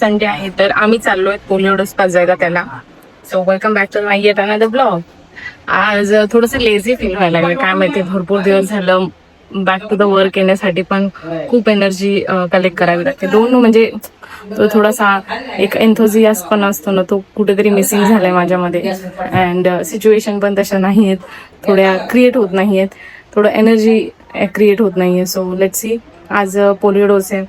Sunday आहे तर आम्ही चाललोय पोलिओ डोस पाजायला त्याला. So welcome back to my yet another blog. आज थोडंसं लेझी फील व्हायला लागलं, काय माहिती, भरपूर दिवस झालं बॅक टू द वर्क येण्यासाठी पण खूप एनर्जी कलेक्ट करावी लागते. दोन म्हणजे तो थोडासा एक एन्थोझियास्ट पण असतो ना, तो कुठेतरी मिसिंग झालाय माझ्यामध्ये. अँड सिच्युएशन पण तशा नाही आहेत, थोड्या क्रिएट होत नाही आहेत, थोडं एनर्जी क्रिएट होत नाहीये. So let's see. आज पोलिओ डोस आहे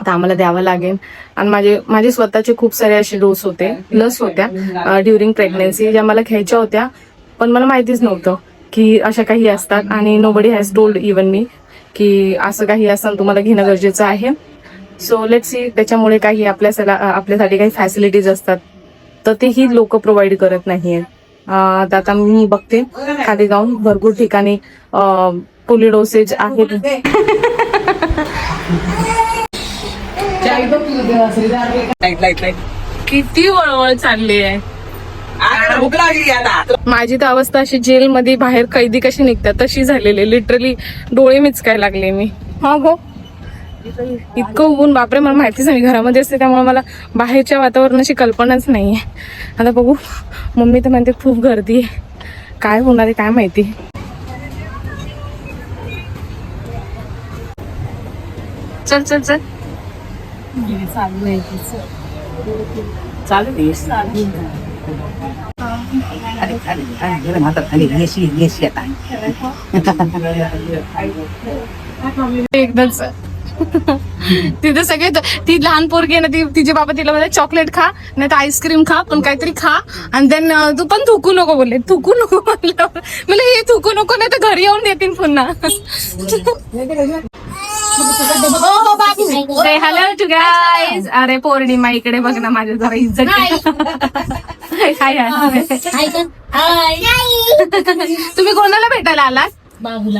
तर आम्हाला द्यावं लागेल. आणि माझे स्वतःचे खूप सारे असे डोस होते, लस होत्या ड्युरिंग प्रेग्नन्सी, ज्या मला घ्यायच्या होत्या पण मला माहितीच नव्हतं की अशा काही असतात. आणि नोबडी हॅज टोल्ड इवन मी की असं काही असतं, तुम्हाला घेणं गरजेचं आहे. So let's see. त्याच्यामुळे काही आपल्यासाठी काही फॅसिलिटीज असतात तर तेही लोक प्रोव्हाइड करत नाहीयेत. तर आता मी बघते खाली जाऊन भरपूर ठिकाणी पोलिओ डोसेज आहेत. किती वळवळ चालली आहे. माझी तर अवस्था अशी जेलमध्ये बाहेर कैदी कशी निघतात तशी झालेली, लिटरली डोळे मिचकायला लागले मी. हा गो, इतकं ऊन, बापरे. मला माहितीच नाही, घरामध्ये असते त्यामुळे मला बाहेरच्या वातावरणाची कल्पनाच नाहीये. आता बघू, मम्मी तर म्हणते खूप गर्दी आहे, काय होणार आहे काय माहिती. चल चल चल. एकदाच तिथे सगळे, ती लहान पोरगी आहे ना, ती तिचे बाबा तिला बोलले चॉकलेट खा नाही तर आईस्क्रीम खा, पण काहीतरी खा. आणि देन तू पण थुकू नको बोलले, थुकू नको बोललं. म्हणजे हे थुकू नको नाही तर घरी येऊन देतील पुन्हा. Hello to guys. अरे पौर्णिमा इकडे बघ ना, माझ्या जरा इज्जत. तुम्ही कोणाला भेटायला आलात? बाबूला.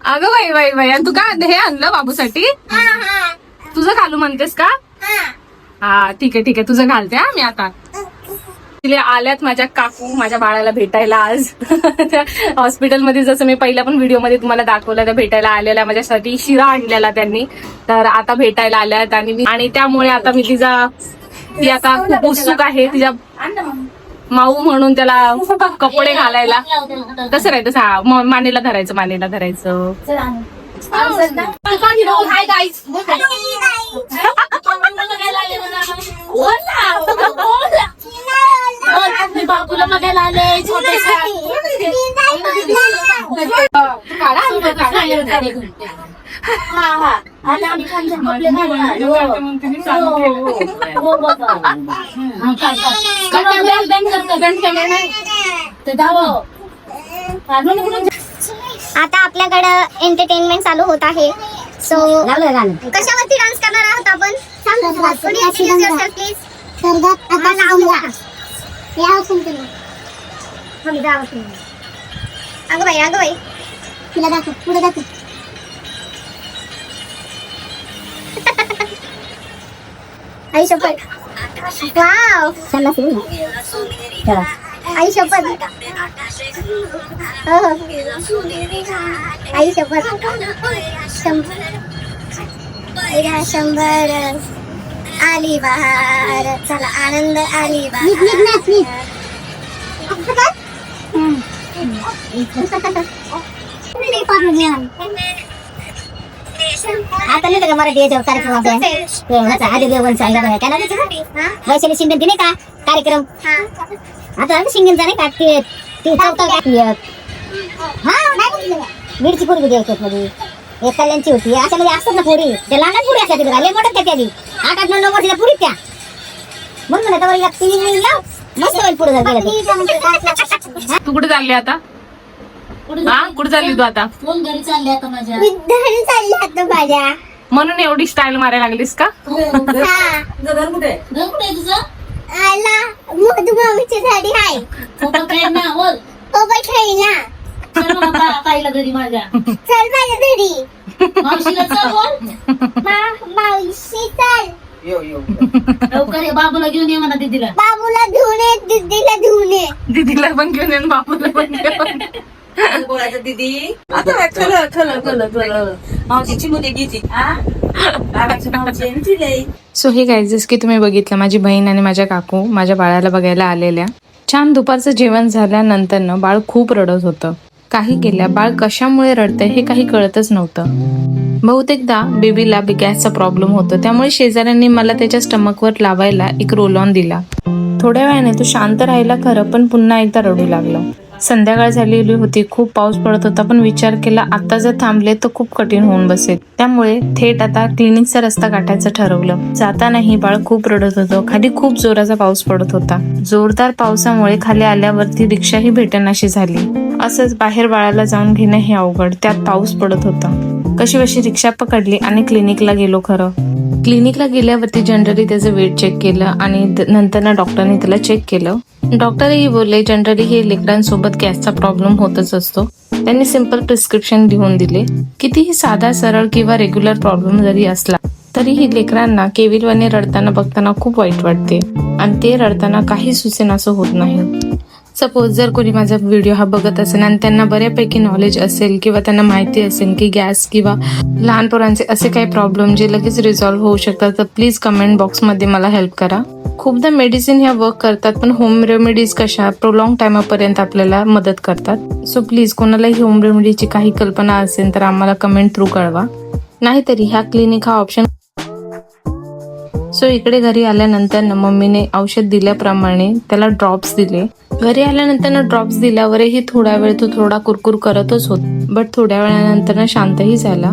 अगं बाई बाई बाई, तू काय हे आणलं बाबूसाठी? तुझं घालू म्हणतेस का? हा ठीक आहे ठीक आहे, तुझं घालते. हा मी आता तिला आल्यात माझ्या काकू माझ्या बाळाला भेटायला आज. हॉस्पिटलमध्ये जसं मी पहिल्या पण व्हिडिओमध्ये तुम्हाला दाखवलं, त्या भेटायला आलेल्या, माझ्यासाठी शिरा आणलेला त्यांनी, तर आता भेटायला आल्यात. आणि त्यामुळे आता मी ती आता खूप उत्सुक आहे तिच्या माऊ म्हणून त्याला कपडे घालायला. कसं राहायचं? हा, मानेला धरायचं, मानेला धरायचं. Hi guys. बाबूला बघायला आले छोटेसा. आता आपल्याकडं एंटरटेनमेंट चालू होत आहे. सो कशावरती डान्स करणार आहोत आपण? अगं बाई तिला दाखव, पुढे दाखव. आई शपथ. वाव, आई शपथ. आई शपथ. 100 आली बहार, चला आनंद आली बहार. आता नाही का मराठी याच्यावर कार्यक्रम आधी देवांचा वैशाली शिंदे दिले का कार्यक्रम? आता शिंदेचा नाही का ते बीडची पोरगी द्यायची मध्ये, एक कल्याणची होती. अशा मध्ये असतात ना पोरी, त्या लहान पुरी असतात तिला, लय मोठ्यात त्या, 8-9 वर्षाच्या पुरी त्या. म्हणून मस्त होईल पुढे गेलं. तू कुठे चालली आता? हा, कुठे चालली तू आता? फोन घरी चालले आता माझ्या. घरी चालली आता माझ्या. म्हणून एवढी स्टाईल मारायला लागलीस का? घर कुठे तुझं? आला मधुमामीची झाडी आहे. फोटो काढ ना, बोल. चल बाबा, ताईला घरी माझ्या. चल माझ्या घरी. मावशीला चल बोल. मावशी चल. लवकर ये, बाबूला घेऊन ये म्हणा दीदीला. बाबूला घेऊन ये, दीदीला घेऊन ये. दीदीला पण घेऊन ये, बाबूला पण घेऊन. बोलायचं दीदी आता खलं मावशीची मुली घेती मावशी सो हे गाईज जसं की तुम्ही बघितलं माझी बहीण आणि माझ्या काकू माझ्या बाळाला बघायला आलेल्या. छान दुपारचं जेवण झाल्यानंतर ना बाळ खूप रडत होतं. काही केल्या बाळ कशामुळे रडतंय हे काही कळतच नव्हतं. बहुतेकदा बेबीला गॅसचा प्रॉब्लेम होतो, त्यामुळे शेजाऱ्यांनी मला त्याच्या स्टमकवर लावायला एक रोल ऑन दिला. थोड्या वेळाने तो शांत राहिला खरं, पण पुन्हा एकदा रडू लागला. संध्याकाळ झालेली होती, खूप पाऊस पडत होता, पण विचार केला आता जर थांबले तर खूप कठीण होऊन बसेल. त्यामुळे थेट आता क्लिनिकचा रस्ता गाठायचं ठरवलं. जातानाही बाळ खूप रडत होतं. खाली खूप जोराचा पाऊस पडत होता. जोरदार पावसामुळे खाली आल्यावरती रिक्षाही भेटेनाशी झाली. असंच बाहेर बाळाला जाऊन घेणं हे अवघड, त्यात पाऊस पडत होता. कशी रिक्षा पकडली आणि क्लिनिकला गेलो. खरं क्लिनिकला गेल्यावरती जनरली त्याचं वेट चेक केलं आणि नंतर ना डॉक्टरने त्याला चेक केलं. डॉक्टरही बोलले जनरली हे लेकरांसोबत गॅसचा प्रॉब्लेम होतच असतो. त्यांनी सिंपल प्रिस्क्रिप्शन लिहून दिले. कितीही साधा सरळ किंवा रेग्युलर प्रॉब्लेम जरी असला तरीही लेकरांना केविलवाने रडताना बघताना खूप वाईट वाटते आणि ते रडताना काही सुचेनासं होत नाही. सपोज जर कोणी माझा व्हिडिओ हा बघत असेल आणि त्यांना बऱ्यापैकी नॉलेज असेल किंवा त्यांना माहिती असेल की गॅस किंवा लहान पोरांचे असे काही प्रॉब्लेम जे लगेच रिझॉल्व्ह होऊ शकतात, तर प्लीज कमेंट बॉक्समध्ये मला हेल्प करा. खूपदा मेडिसिन ह्या वर्क करतात, पण होम रेमेडीज कशा प्रोलॉंग टाइमापर्यंत आपल्याला मदत करतात. सो प्लीज कोणालाही होम रेमेडीची काही कल्पना असेल तर आम्हाला कमेंट थ्रू कळवा. नाहीतरी ह्या क्लिनिक हा ऑप्शन. सो इकडे घरी आल्यानंतर ना मम्मीने औषध दिल्याप्रमाणे त्याला ड्रॉप्स दिले. घरी आल्यानंतर ना ड्रॉप्स दिल्यावरही थोडा वेळ तो थोडा कुरकुर करतच होत, बट थोड्या वेळानंतर ना शांतही झाला.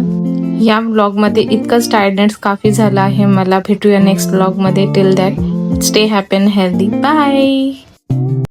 या व्लॉगमध्ये इतकंच टायर्डनेस काफी झाला आहे मला. भेटूया नेक्स्ट व्लॉगमध्ये. Till that stay happy and healthy. Bye.